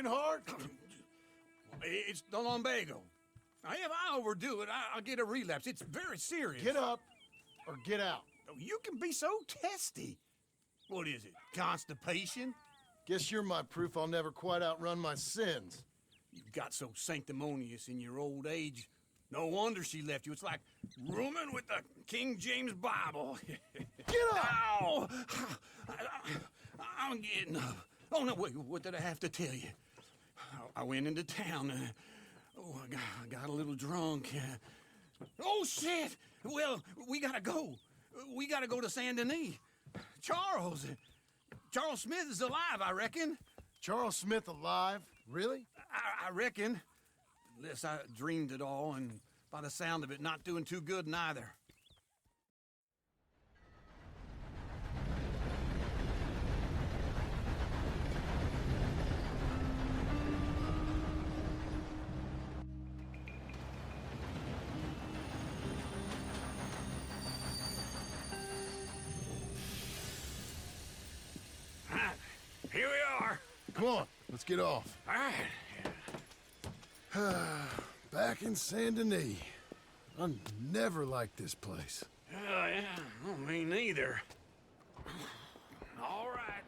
working hard? It's the lumbago. Now, if I overdo it, I'll get a relapse. It's very serious. Get up or get out. You can be so testy. What is it, constipation? Guess you're my proof I'll never quite outrun my sins. You got so sanctimonious in your old age. No wonder she left you. It's like rooming with the King James Bible. Get up! Ow! I'm getting up. Oh, no, wait, what did I have to tell you? I went into town. I got a little drunk. Oh, shit! Well, we gotta go. We gotta go to Saint Denis. Charles Smith is alive, I reckon. Charles Smith alive? Really? I reckon. Unless I dreamed it all, and by the sound of it, not doing too good neither. Here we are. Come on, let's get off. All right. Back in Saint Denis. I never liked this place. Yeah, well, me neither. All right.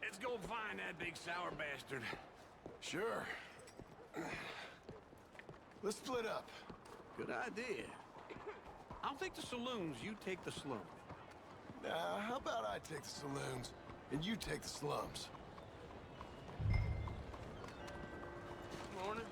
Let's go find that big sour bastard. Sure. Let's split up. Good idea. I'll take the saloons, you take the slum. How about I take the saloons and you take the slums? Morning.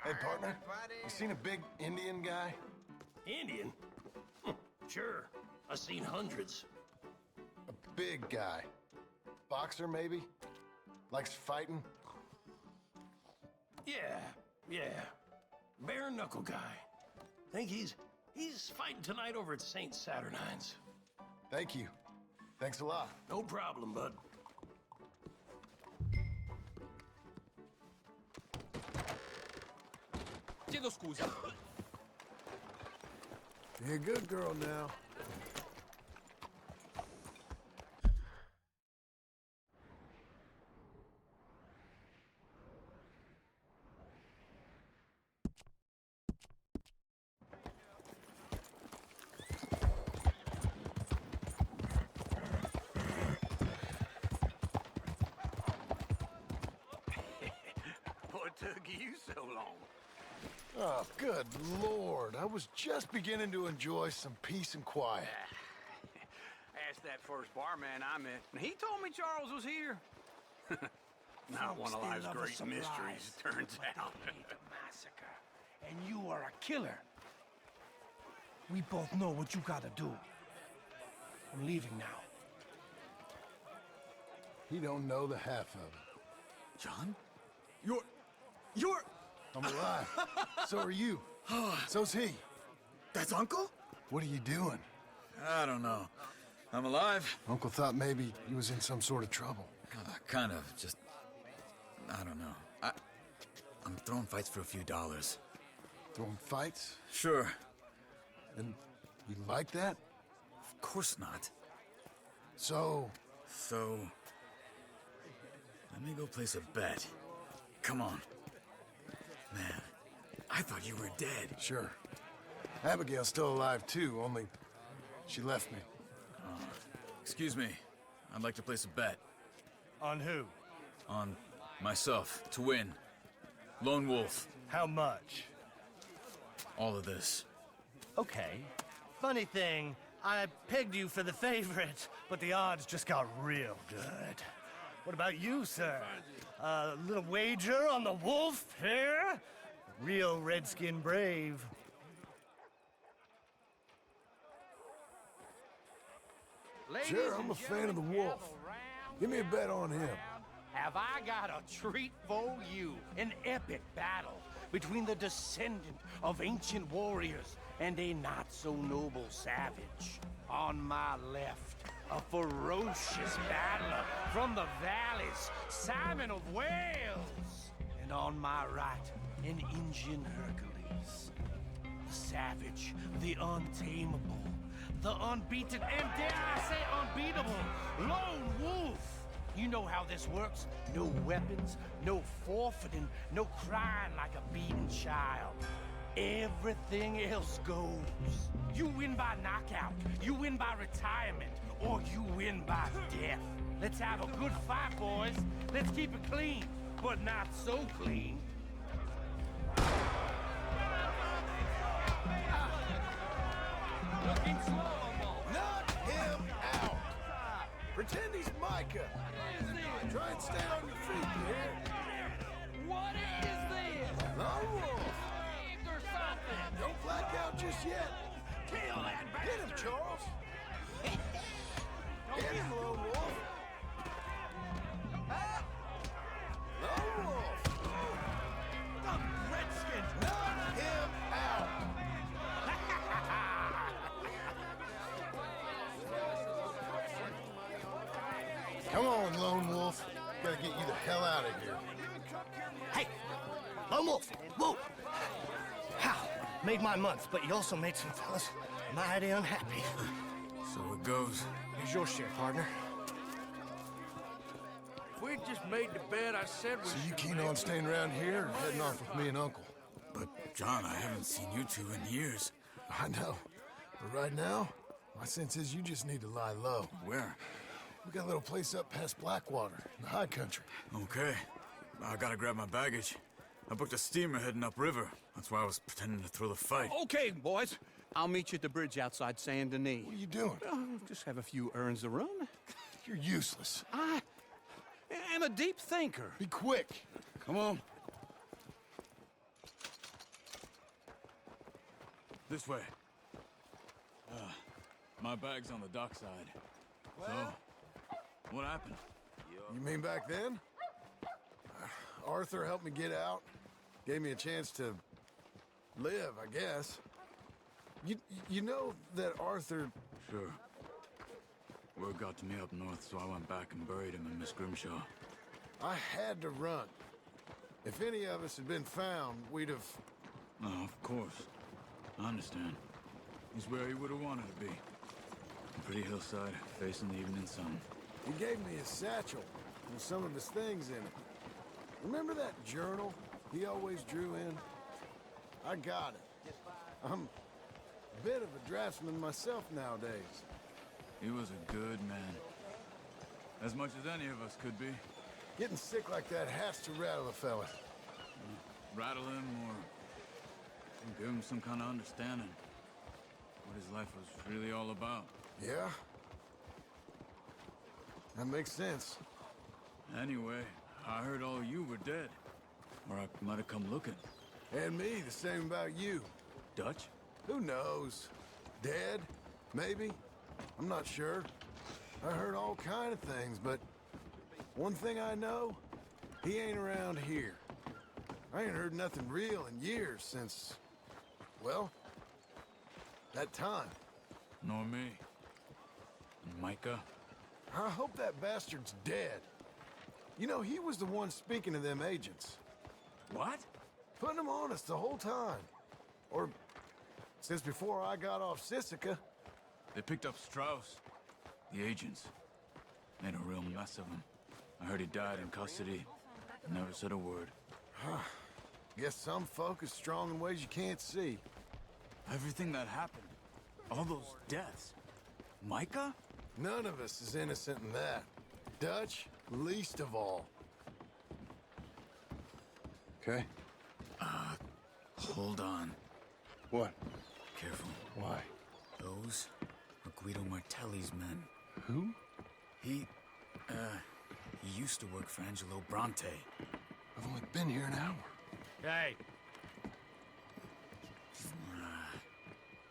Hey, partner, you seen a big Indian guy? Indian? Sure. I've seen hundreds. A big guy. Boxer, maybe? Likes fighting? Yeah. Bare knuckle guy. Think he's fighting tonight over at St. Saturnine's. Thank you. Thanks a lot. No problem, bud. Chiedo scusa. Be a good girl now. What took you so long? Oh, good Lord. I was just beginning to enjoy some peace and quiet. Asked that first barman I met, and he told me Charles was here. Not one of life's great mysteries, it turns out. Massacre, and you are a killer. We both know what you gotta do. I'm leaving now. He don't know the half of it. John? You're... I'm alive. So are you. So's he. That's Uncle? What are you doing? I don't know. I'm alive. Uncle thought maybe he was in some sort of trouble. Kind of, just... I don't know. I'm throwing fights for a few dollars. Throwing fights? Sure. And you like that? Of course not. So... So... Let me go place a bet. Come on. Man, I thought you were dead. Sure. Abigail's still alive too, only she left me. Excuse me. I'd like to place a bet. On who? On myself, to win. Lone wolf. How much? All of this. Okay. Funny thing, I pegged you for the favorite, but the odds just got real good. What about you, sir? A little wager on the wolf here? Real redskin brave. Sure, I'm a fan of the wolf. Give me a bet on him. Have I got a treat for you? An epic battle between the descendant of ancient warriors and a not-so-noble savage. On my left, a ferocious battler from the valleys, Simon of Wales. And on my right, an Indian Hercules. The savage, the untamable, the unbeaten, and dare I say unbeatable, Lone Wolf. You know how this works. No weapons, no forfeiting, no crying like a beaten child. Everything else goes. You win by knockout, you win by retirement, or you win by death. Let's have a good fight, boys. Let's keep it clean, but not so clean. Looking slow, Knock him out! Pretend he's Micah. Try and stay on your feet, you hear? What is this? Lone wolf! Saved or something? Don't black out just yet. Kill that Get him, bastard! Charles! Get him, Lone Wolf! Lone Wolf! The Redskins! Knock him out! Come on, Lone Wolf. Gotta get you the hell out of here. Hey! Lone Wolf! Whoa! How? Made my month, but you also made some fellas mighty unhappy. So it goes. Here's your share, partner. If we'd just made the bet I said we So you should keen make, on staying around here or heading off with me and Uncle? But, John, I haven't seen you two in years. I know. But right now, my sense is you just need to lie low. Where? We got a little place up past Blackwater, in the high country. Okay. I gotta grab my baggage. I booked a steamer heading upriver. That's why I was pretending to throw the fight. Okay, boys. I'll meet you at the bridge outside Saint Denis. What are you doing? Just have a few errands to run. You're useless. I am a deep thinker. Be quick. Come on. This way. My bag's on the dockside. So, what happened? You mean back then? Arthur helped me get out. Gave me a chance to live, I guess. You know that Arthur... Sure. Word got to me up north, so I went back and buried him in Miss Grimshaw. I had to run. If any of us had been found, we'd have... Oh, of course. I understand. He's where he would have wanted to be. A pretty hillside, facing the evening sun. He gave me his satchel with some of his things in it. Remember that journal he always drew in? I got it. I'm a bit of a draftsman myself nowadays. He was a good man. As much as any of us could be. Getting sick like that has to rattle a fella. Rattle him or give him some kind of understanding. What his life was really all about. Yeah? That makes sense. Anyway, I heard all you were dead. Or I might have come looking. And me, the same about you. Dutch? Who knows? Dead? Maybe? I'm not sure. I heard all kind of things, but one thing I know, he ain't around here. I ain't heard nothing real in years since, well, that time. Nor me. And Micah? I hope that bastard's dead. You know, he was the one speaking to them agents. What? Putting them on us the whole time. Or since before I got off Sisika. They picked up Strauss. The agents. Made a real mess of him. I heard he died in custody. Never said a word. Guess some folk is strong in ways you can't see. Everything that happened. All those deaths. Micah? None of us is innocent in that. Dutch, least of all. Okay? Hold on. What? Careful. Why? Those are Guido Martelli's men. Who? He used to work for Angelo Bronte. I've only been here an hour. Hey.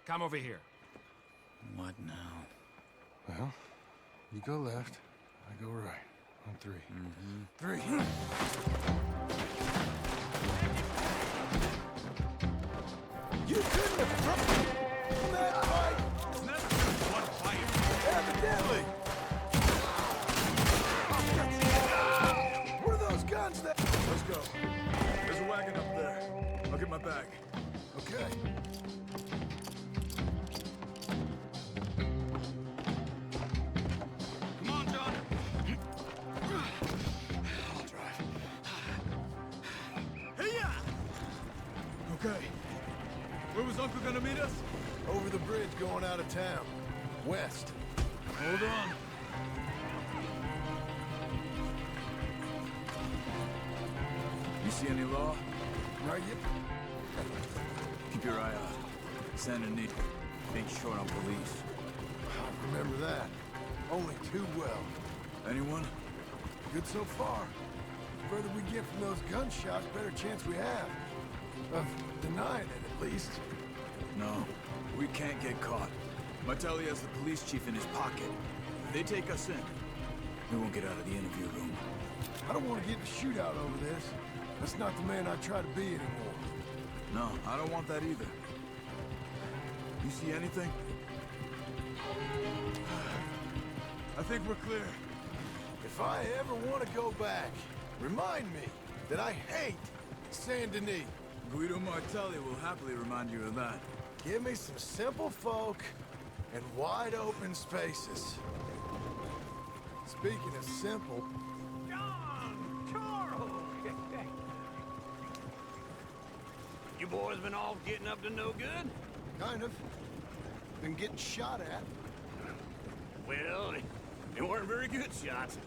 Come over here. What now? Well, you go left, I go right. On three. Three. You couldn't have thrown that fight! It's never been one fight. Evidently! What are those guns that... Let's go. There's a wagon up there. I'll get my bag. Okay. Come on, John. I'll drive. Hey-ya! Okay. Where was Uncle gonna meet us? Over the bridge going out of town. West. Hold on. You see any law? Right, yep. Keep your eye out. Sand and Neat ain't short on police. I remember that. Only too well. Anyone? Good so far. The further we get from those gunshots, better chance we have. Of denying it, at least. No, we can't get caught. Martelli has the police chief in his pocket. If they take us in, we won't get out of the interview room. I don't want to get in a shootout over this. That's not the man I try to be anymore. No, I don't want that either. You see anything? I think we're clear. If I ever want to go back, remind me that I hate Saint Denis. Guido Martelli will happily remind you of that. Give me some simple folk and wide open spaces. Speaking of simple, John! Charles! You boys been off getting up to no good? kind of. Been getting shot at. Well, they weren't very good shots.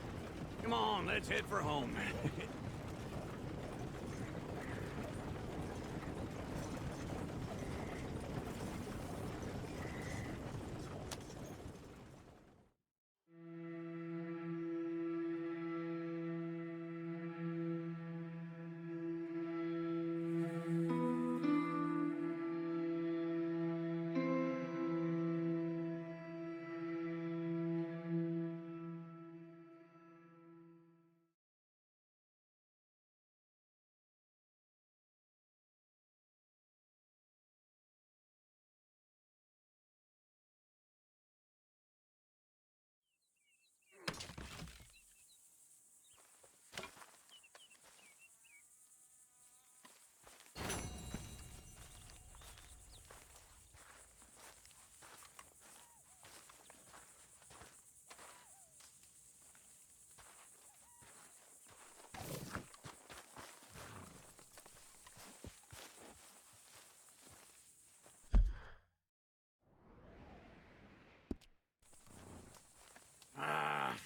Come on, let's head for home.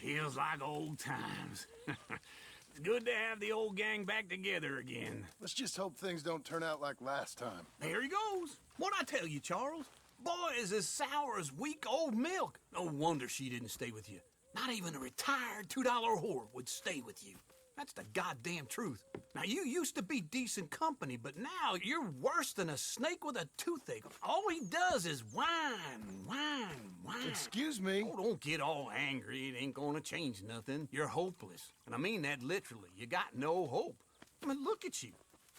Feels like old times. It's good to have the old gang back together again. Let's just hope things don't turn out like last time. There he goes. What'd I tell you, Charles? Boy is as sour as week-old milk. No wonder she didn't stay with you. Not even a retired $2 whore would stay with you. That's the goddamn truth. Now, you used to be decent company, but now you're worse than a snake with a toothache. All he does is whine, whine, whine. Excuse me. Oh, don't get all angry. It ain't gonna change nothing. You're hopeless. And I mean that literally. You got no hope. I mean, look at you.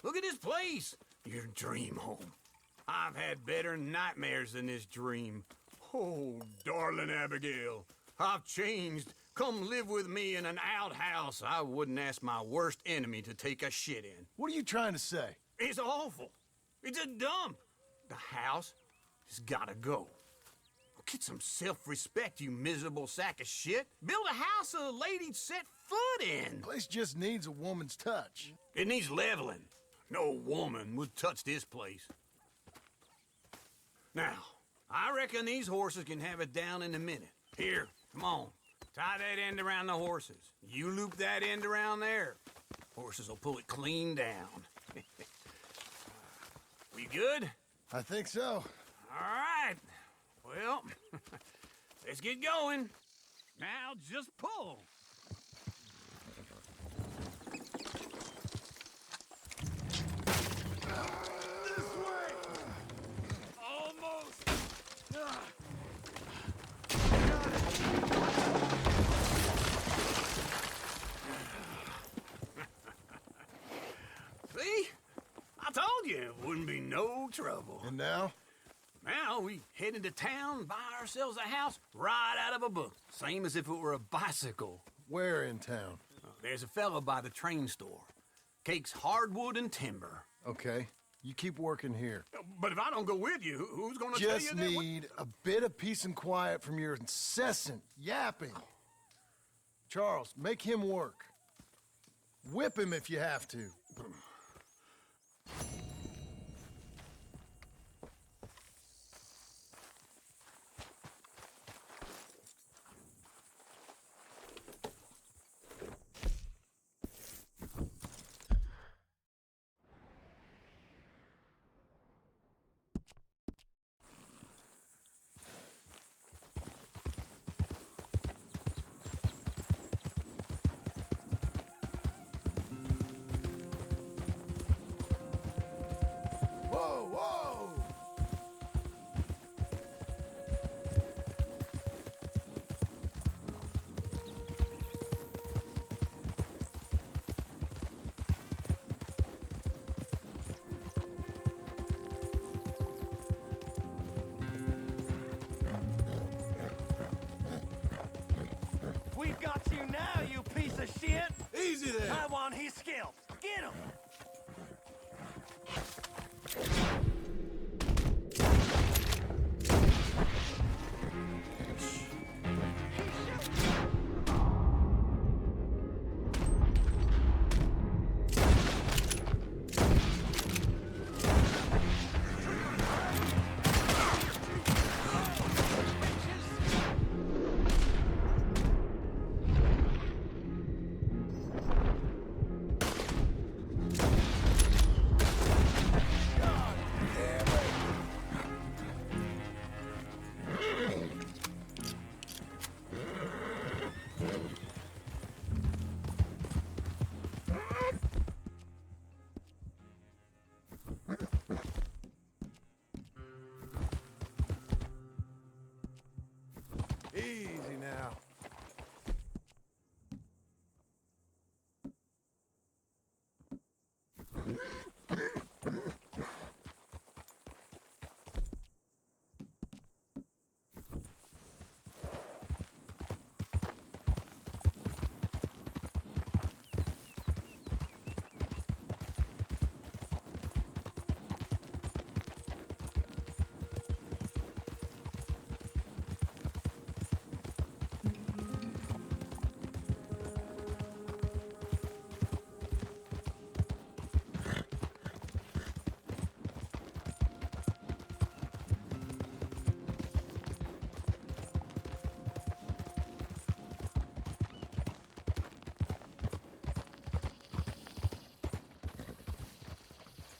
Look at this place. Your dream home. I've had better nightmares than this dream. Oh, darling Abigail, I've changed. Come live with me in an outhouse I wouldn't ask my worst enemy to take a shit in. What are you trying to say? It's awful. It's a dump. The house has gotta go. Get some self-respect, you miserable sack of shit. Build a house a lady'd set foot in. Place just needs a woman's touch. It needs leveling. No woman would touch this place. Now, I reckon these horses can have it down in a minute. Here, come on. Tie that end around the horses. You loop that end around there. Horses will pull it clean down. We good? I think so. All right. Well, let's get going. Now just pull. This way! Almost. See? I told you it wouldn't be no trouble. And now? Now we head into town, buy ourselves a house right out of a book. Same as if it were a bicycle. Where in town? There's a fella by the train store. Cakes hardwood and timber. Okay, you keep working here. But if I don't go with you, who's gonna tell you Just that? need a bit of peace and quiet from your incessant yapping. Charles, make him work. Whip him if you have to. Whoa, whoa! We've got you now, you piece of shit! Easy there! I want his scalp. Get him! Easy now.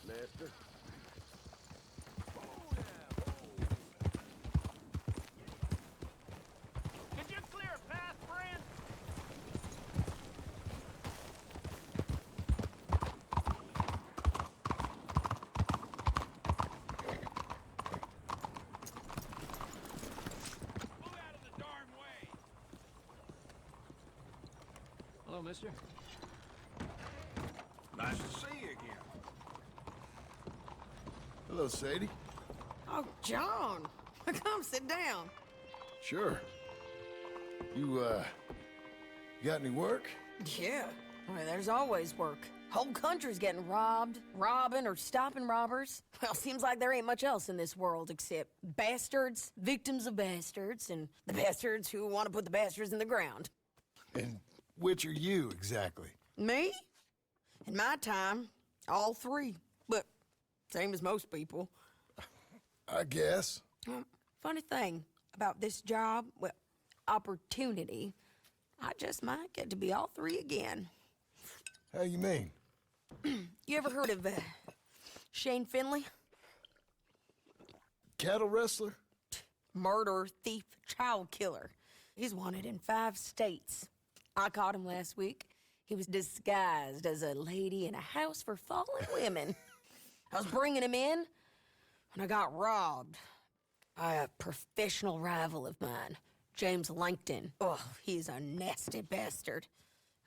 Master. Could you clear a path, friend? Move out of the darn way. Hello, mister. Nice to see you again. Hello, Sadie. Oh, John, come sit down. Sure. You got any work? Yeah, I mean, there's always work. Whole country's getting robbed, robbing, or stopping robbers. Well, seems like there ain't much else in this world except bastards, victims of bastards, and the bastards who want to put the bastards in the ground. And which are you, exactly? Me? In my time, all three. But same as most people. I guess. Funny thing about this job, well, opportunity, I just might get to be all three again. How you mean? You ever heard of Shane Finley? Cattle wrestler? Murderer, thief, child killer. He's wanted in 5 states. I caught him last week. He was disguised as a lady in a house for fallen women. I was bringing him in, and I got robbed by a professional rival of mine, James Langton. Oh, he's a nasty bastard.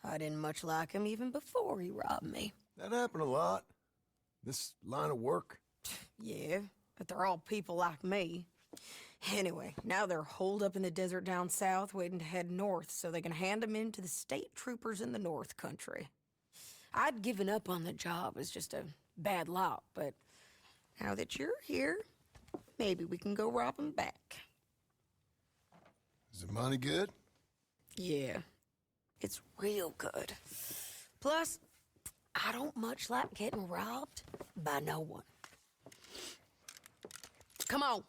I didn't much like him even before he robbed me. That happened a lot. This line of work. Yeah, but they're all people like me. Anyway, now they're holed up in the desert down south, waiting to head north so they can hand them in to the state troopers in the north country. I'd given up on the job as just a bad lot, but now that you're here, maybe we can go rob them back. Is the money good? Yeah, it's real good. Plus, I don't much like getting robbed by no one. Come on.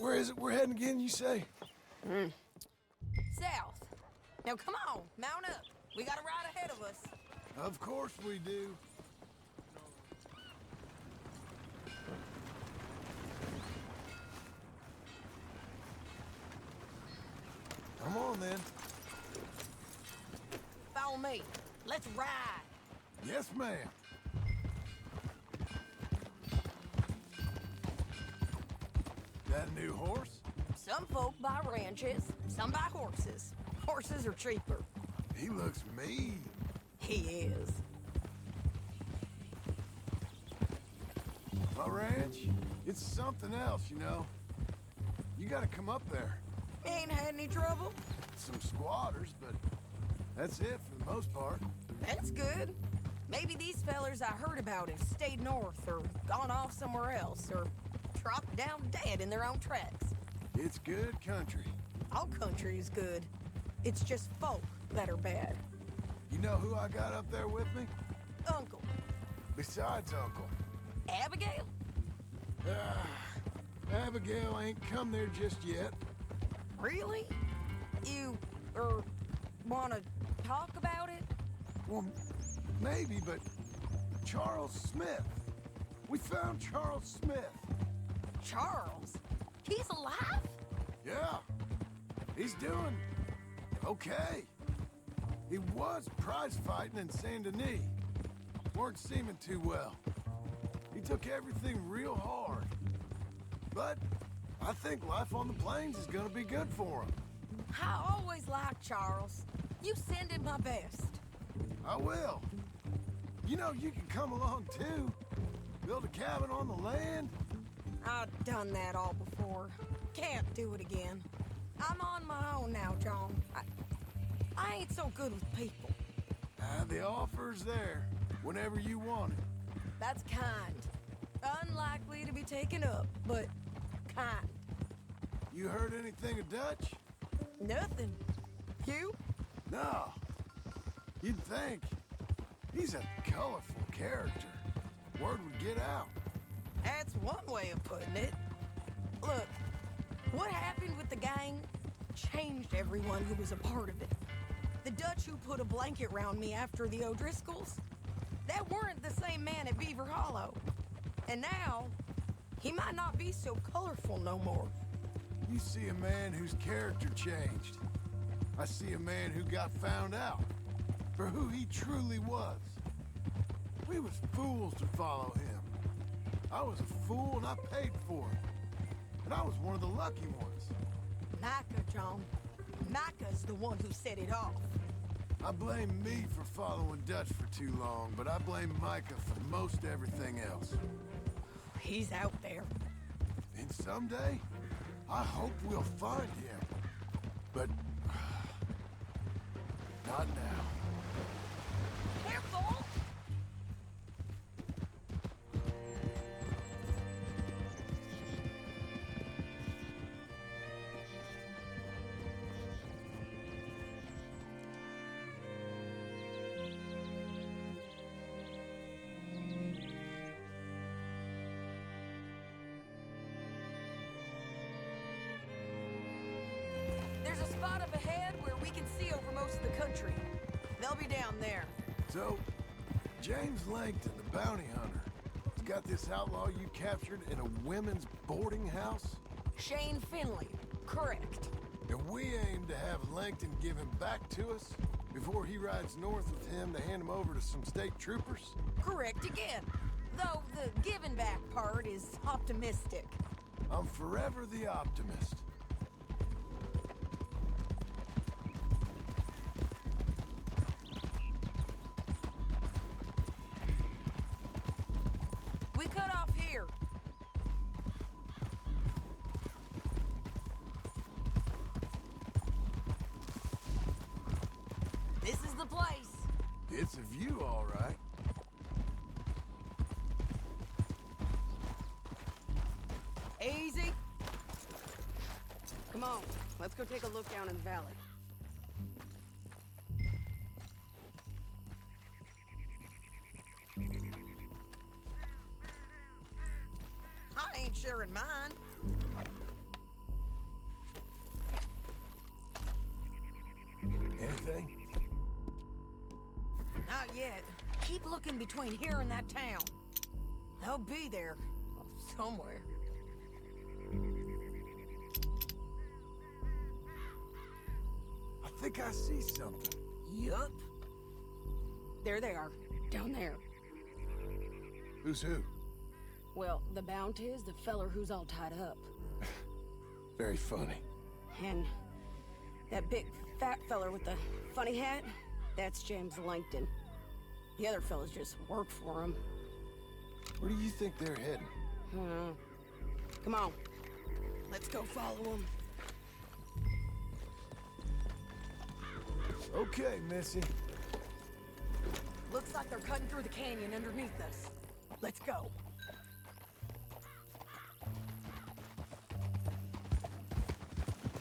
Where is it we're heading again, you say? South. Now come on, mount up. We got a ride ahead of us. Of course we do. Come on, then. Follow me. Let's ride. Yes, ma'am. That a new horse? Some folk buy ranches, some buy horses. Horses are cheaper. He looks mean. He is. My ranch, it's something else, you know. You gotta come up there. Ain't had any trouble? Some squatters, but that's it for the most part. That's good. Maybe these fellers I heard about have stayed north or gone off somewhere else or dropped down dead in their own tracks. It's good country. All country is good. It's just folk that are bad. You know who I got up there with me? Uncle. Besides Uncle. Abigail? Abigail ain't come there just yet. Really? You, wanna talk about it? Well, maybe, but Charles Smith. We found Charles Smith. Charles? He's alive? Yeah. He's doing okay. He was prize fighting in Saint Denis. Weren't seeming too well. He took everything real hard. But I think life on the plains is gonna be good for him. I always liked Charles. You send him my best. I will. You know, you can come along too. Build a cabin on the land. I've done that all before. Can't do it again. I'm on my own now, John. I ain't so good with people. The offer's there whenever you want it. That's kind. Unlikely to be taken up, but kind. You heard anything of Dutch? Nothing. You? No. You'd think. He's a colorful character. Word would get out. That's one way of putting it. Look, what happened with the gang changed everyone who was a part of it. The Dutch who put a blanket round me after the O'Driscolls, that weren't the same man at Beaver Hollow. And now, he might not be so colorful no more. You see a man whose character changed. I see a man who got found out for who he truly was. We was fools to follow him. I was a fool and I paid for it. And I was one of the lucky ones. Micah, John. Micah's the one who set it off. I blame me for following Dutch for too long, but I blame Micah for most everything else. He's out there. And someday, I hope we'll find him. But not now. Careful! There's a spot up ahead where we can see over most of the country. They'll be down there. So, James Langton, the bounty hunter. He's got this outlaw you captured in a women's boarding house? Shane Finley. Correct. And we aim to have Langton give him back to us before he rides north with him to hand him over to some state troopers? Correct again. Though the giving back part is optimistic. I'm forever the optimist. We cut off here. This is the place. It's a view, all right. Easy. Come on, let's go take a look down in the valley. I ain't sharing mine. Anything? Not yet. Keep looking between here and that town. They'll be there. Somewhere. I think I see something. Yup. There they are. Down there. Who's who? Well, the bounty is the feller who's all tied up. Very funny. And that big fat feller with the funny hat, that's James Langton. The other fellas just work for him. Where do you think they're heading? Come on. Let's go follow them. Okay, Missy. Looks like they're cutting through the canyon underneath us. Let's go.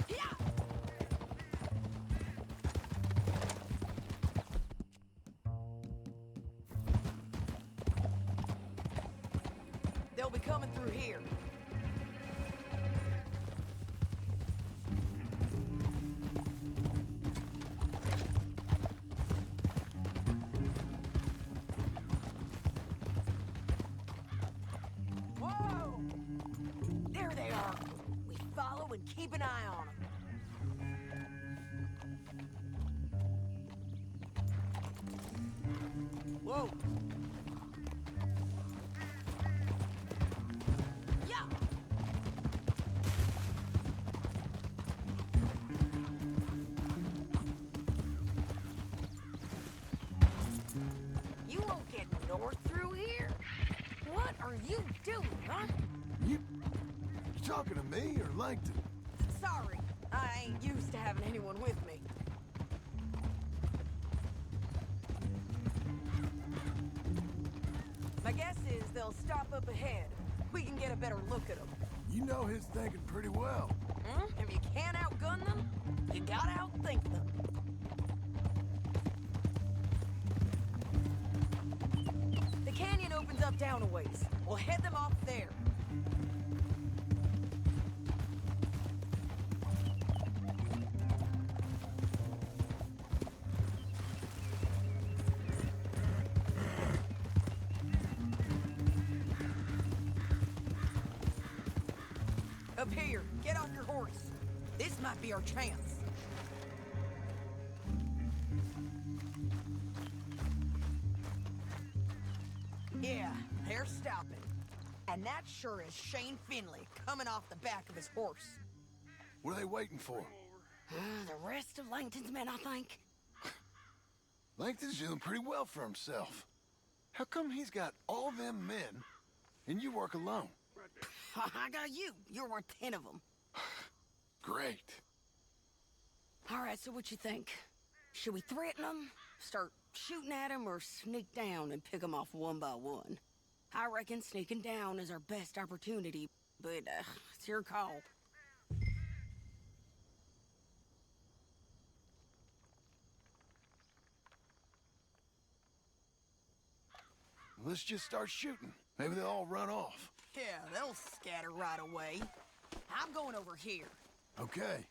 Yeah! They'll be coming through here. Whoa! There they are. We follow and keep an eye on them. Whoa! Yeah! You won't get north through here? What are you doing, huh? You talking to me or Langton? Sorry, I ain't used to having anyone with me. My guess is they'll stop up ahead. We can get a better look at them. You know his thinking pretty well. If you can't outgun them, you gotta outthink them. The canyon opens up down a ways. We'll head them off there. Up here, get off your horse. This might be our chance. Yeah, they're stopping. And that sure is Shane Finley coming off the back of his horse. What are they waiting for? The rest of Langton's men, I think. Langton's doing pretty well for himself. How come he's got all them men and you work alone? I got you. You're worth 10 of them. Great. All right, so what you think? Should we threaten them, start shooting at them, or sneak down and pick them off one by one? I reckon sneaking down is our best opportunity, but it's your call. Let's just start shooting. Maybe they'll all run off. Yeah, they'll scatter right away. I'm going over here. Okay.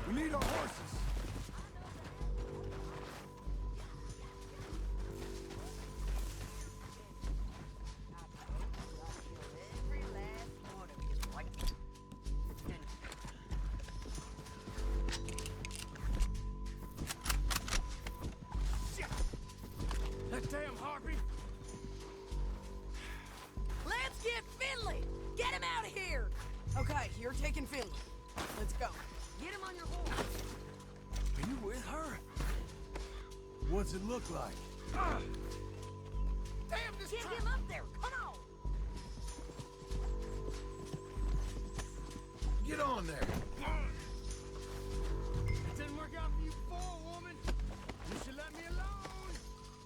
We need our horses. That damn harpy! Let's get Finley! Get him out of here! Okay, you're taking Finley. Let's go. Get him on your horse. Are you with her? What's it look like? Damn, this Get him up there! Come on! Get on there. It didn't work out for you before, woman. You should let me alone.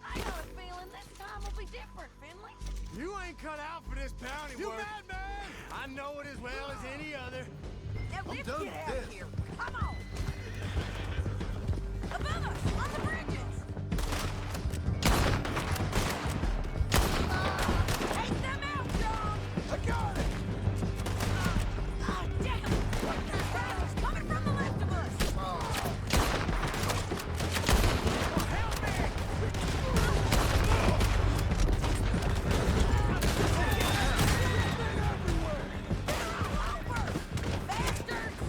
I got a feeling this time will be different, Finley. You ain't cut out for this bounty work. You mad, man? I know it as well as any other. Now let's done get with out of this. here. Come on! Above us, on the bridges! Take them out, John! I got it. Ah, damn! There's battles coming from the left of us! Help me! Bastards!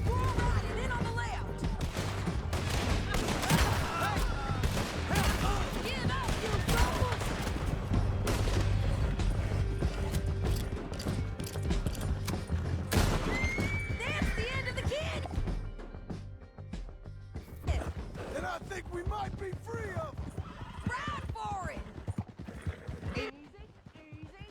We're all riding in on the left! Give up, you fools! That's the end of the kid! And I think we might be free of them. Ride for it! Easy, easy.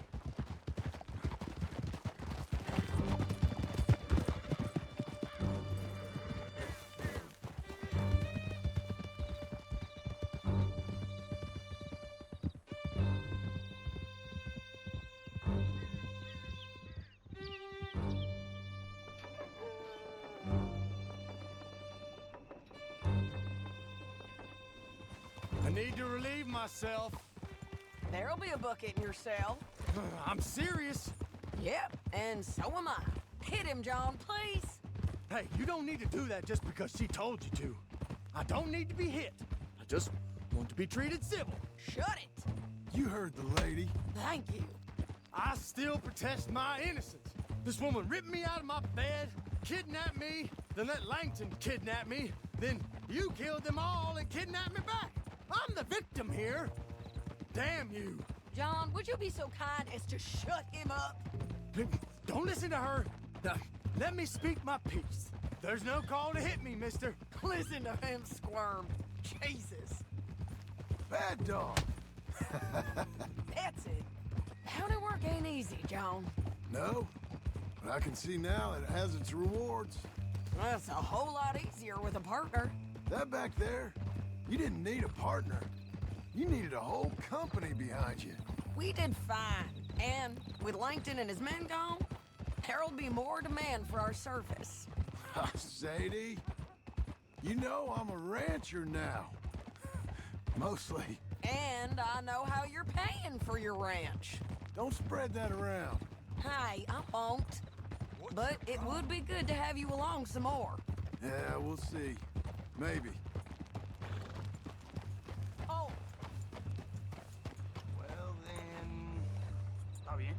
I need to relieve myself. There'll be a bucket in your cell. I'm serious. Yep, and so am I. Hit him, John, please. Hey, you don't need to do that just because she told you to. I don't need to be hit. I just want to be treated civil. Shut it. You heard the lady. Thank you. I still protest my innocence. This woman ripped me out of my bed, kidnapped me, then let Langton kidnap me, then you killed them all and kidnapped me back. I'm the victim here. Damn you. John, would you be so kind as to shut him up? Don't listen to her. Now, let me speak my piece. There's no call to hit me, mister. Listen to him squirm. Jesus. Bad dog. That's it. Bounty work ain't easy, John. No, but I can see now it has its rewards. That's a whole lot easier with a partner. That back there, you didn't need a partner. You needed a whole company behind you. We did fine. And with Langton and his men gone, there'll be more demand for our service. Sadie, you know I'm a rancher now. Mostly. And I know how you're paying for your ranch. Don't spread that around. Hey, I won't. But it would be good to have you along some more. Yeah, we'll see. Maybe. Oh, Well then... Está bien.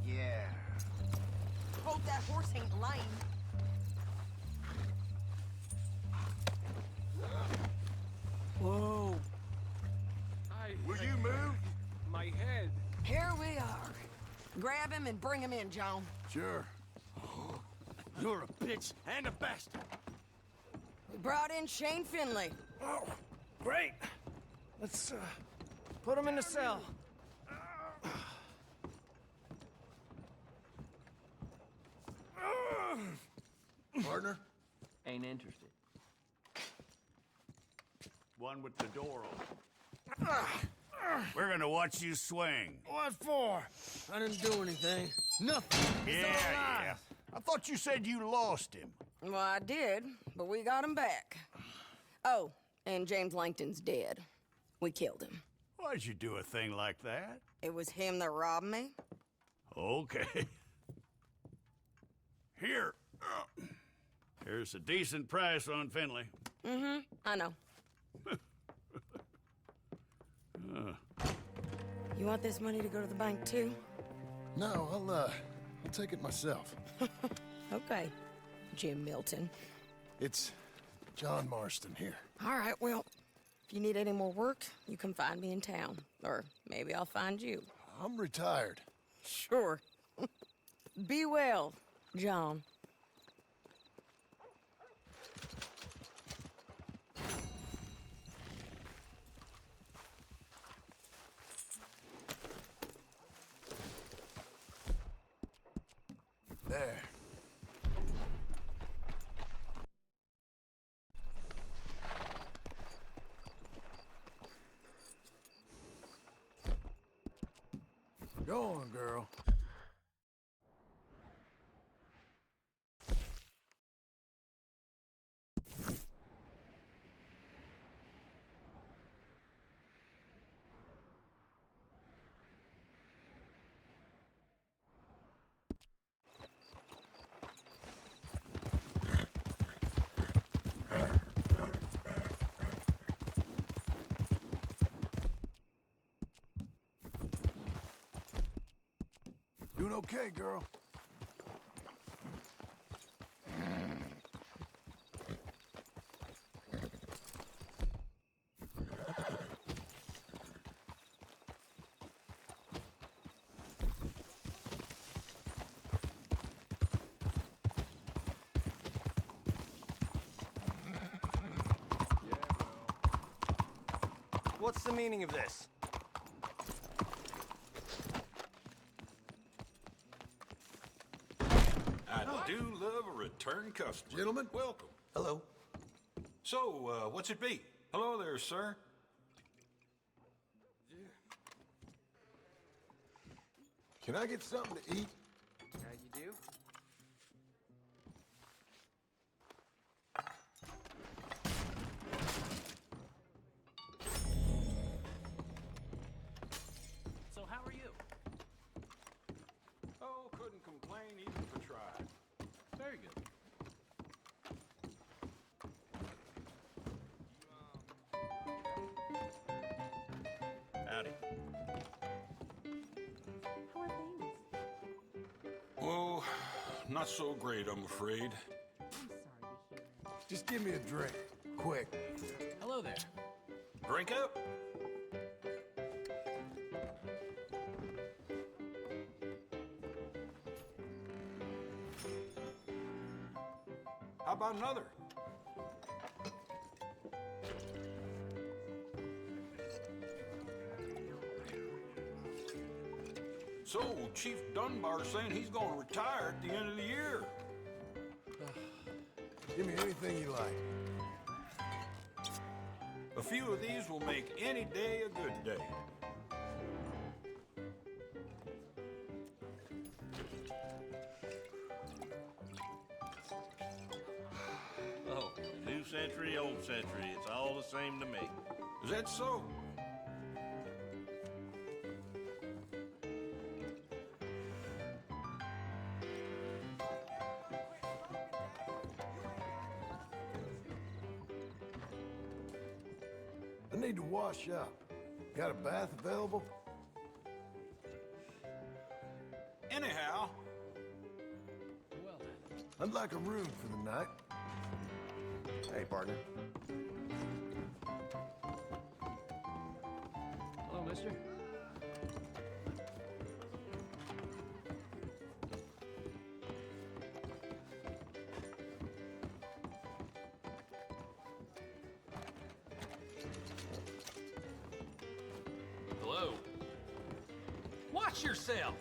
Yeah. hope that horse ain't lame. Whoa. Will you move? My head. Here we are. Grab him and bring him in, John. Sure. You're a bitch and a bastard. We brought in Shane Finley. Oh, great. Let's put him in the cell. Partner? Ain't interested. One with the door open. We're gonna watch you swing. What for? I didn't do anything. Nothing. He's all alive. I thought you said you lost him. Well, I did, but we got him back. Oh, and James Langton's dead. We killed him. Why'd you do a thing like that? It was him that robbed me. Okay. Here. Here's a decent price on Finley. I know. You want this money to go to the bank, too? No, I'll take it myself. Okay, Jim Milton. It's John Marston here. All right, well, if you need any more work, you can find me in town. Or maybe I'll find you. I'm retired. Sure. Be well, John. There. Go on, girl. Doing okay, girl. What's the meaning of this? I do love a return customer. Gentlemen. Welcome. Hello. So, what's it be? Hello there, sir. Can I get something to eat? You do? So how are you? Oh, couldn't complain even if I tried. Very good. Howdy. How are things? Oh, not so great, I'm afraid. I'm sorry to hear it. Just give me a drink, quick. Hello there. Drink up. How about another? So, Chief Dunbar's saying he's going to retire at the end of the year. Give me anything you like. A few of these will make any day a good day. Oh, new century, old century, it's all the same to me. Is that so? I need to wash up. Got a bath available? Anyhow, Well then. I'd like a room for the night. Hey, partner. Hello, mister. Hello. Watch yourself.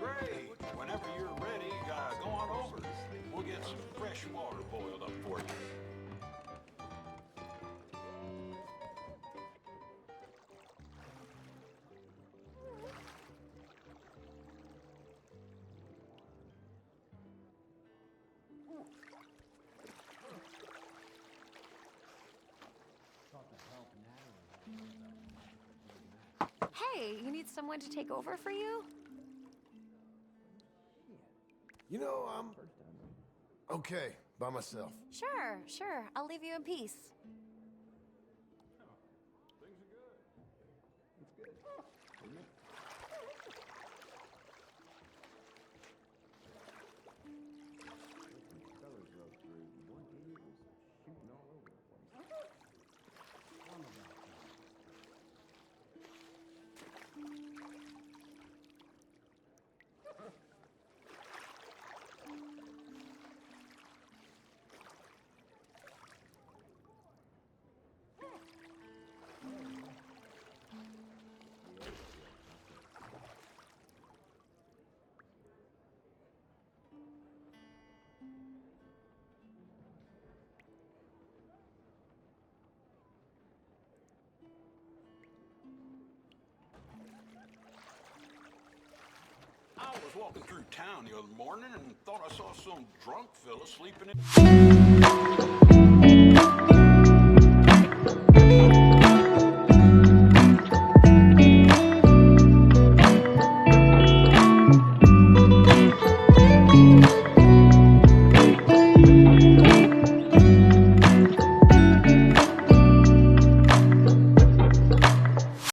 great. Whenever you're ready, go on over. We'll get some fresh water boiled up for you. Hey, you need someone to take over for you? You know, I'm okay by myself. Sure, sure. I'll leave you in peace. I was walking through town the other morning and thought I saw some drunk fella sleeping in...